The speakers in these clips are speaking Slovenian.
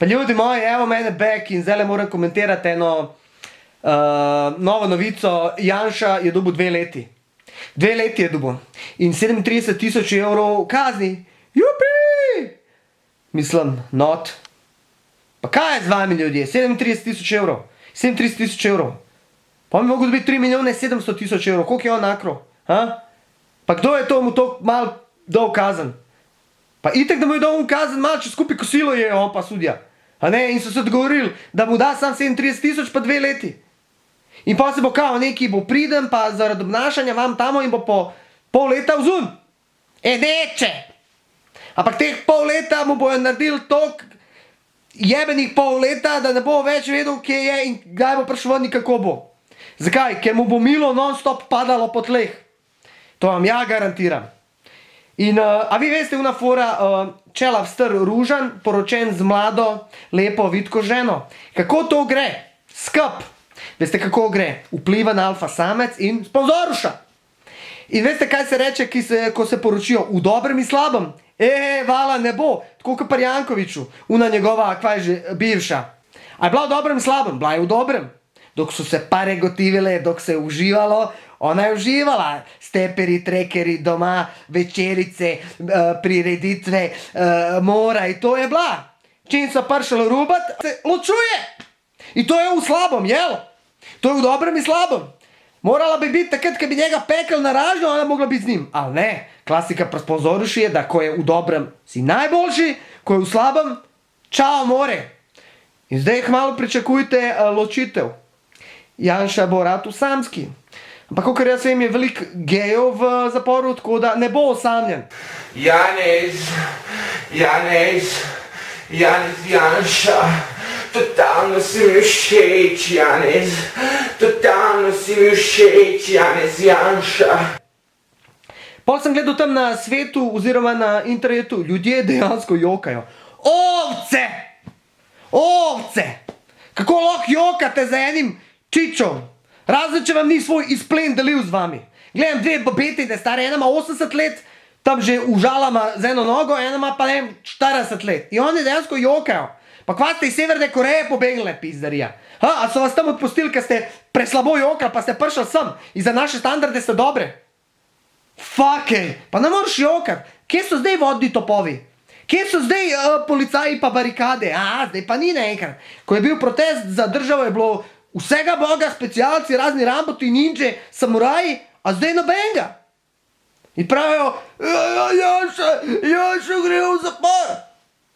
Pa ljudi moji, evo mene back in zdaj moram komentirati eno novo novico. Janša je dobil 2 leti. 2 leti je dobil. In 37 000 evrov kazni. Jupi! Mislim, not. Pa kaj je z vami ljudje? 37 000 evrov. 37 000 evrov. Pa bi mogel dobiti 3 700 000 evrov. Koliko je on nakro? Pa kdo je to mu to malo dal kazen? Pa itek, da mu je dal kazen malo, če skupaj kosilo je on pa sudja. In so se dogovorili, da mu da sam 37 000 pa 2 leti. In pa se bo kao neki bo priden, pa zaradi obnašanja vam tamo in bo po pol leta vzun. Neče! Ampak teh pol leta mu bojo naredili toliko jebenih pol leta, da ne bo več vedel, kje je in kdaj bo prišel ven in kako bo. Zakaj? Ker mu bo milo non-stop padalo po tleh. To vam ja garantiram. In a vi veste, una fora, Čelav Str Ružan, poročen z mlado, lepo, vitko ženo. Kako to gre? Skup. Veste, kako gre? Vpliva na alfa samec in sponzoruša. In veste, kaj se reče, ko se poročijo? V dobrem in slabem. Vala ne bo. Tako kot pri Jankoviću. Una njegova, kva je že, bivša. A je bila v dobrem in slabem? Bila je v dobrem. Dok so se pare gotivile, dok se je uživalo, ona je uživala. Steperi, trekeri, doma, večerice, prireditve, mora in to je bila. Čim so prišli rubat, se ločuje. In to je v slabem, jel? To je v dobrem in slabem. Morala bi biti takrat, ko bi njega pekel na ražnjo, ona mogla biti z njim. Ali ne, klasika pri sponzoruši je, da ko je v dobrem si najboljši, ko je v slabem, čao more. In zdaj hmalo pričakujte ločitev. Janša bo ratu samski. Ampak kakor jaz vem, je veliko gejev v zaporu, tako da ne bo osamljen. Janez Janša, totalno si mi všeč, Janez, totalno si mi všeč, Janez Janša. Pol sem gledal tam na svetu oziroma na internetu, ljudje dejansko jokajo. Ovce! Ovce! Kako lahko jokate za enim čičom? Razen, če vam ni svoj izplen delil z vami. Gledam 2 babete, da je stara, ena ima 80 let, tam že užalama z eno nogo, ena ima pa ne 40 let. In oni dejansko jokajo. Pa kva ste iz Severne Koreje pobegle, pizdarija? A so vas tam odpustili, ker ste preslabo jokali, pa ste prišli sem. In za naše standarde ste dobre. Fakej, pa ne moraš jokati. Kje so zdaj vodni topovi? Kje so zdaj policaji pa barikade? Zdaj pa ni naenkrat. Ko je bil protest za državo, je bilo vsega boga, specialci, razni ramboti, ninje, samuraji, a zdaj nobenega. In pravijo, Janša gre v zapor.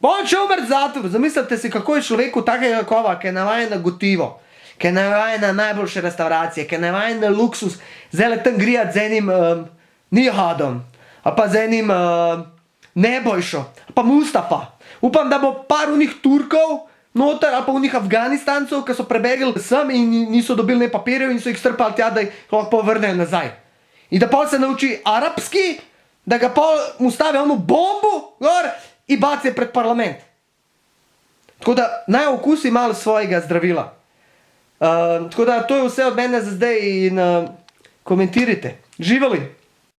On će umrt zatvor. Zamislite si, kako je človeku takega kova, ki je navajen na gotivo, ki je navajen na najboljše restauracije, ki je navajen na luksus, zdaj tam grijat z enim Nihadom, a pa z enim Nebojšo, pa Mustafa. Upam, da bo par unih Turkov noter, ali pa unih Afganistancov, ki so prebegli sem in niso dobili ne papirjev in so jih strpali tja, da jih lahko vrnejo nazaj. In da pol se nauči arabski, da ga pol mu stavi ono bombu gor in baci pred parlament. Tako da naj okusi malo svojega zdravila. Tako da to je vse od mene za zdaj in komentirajte. Živeli!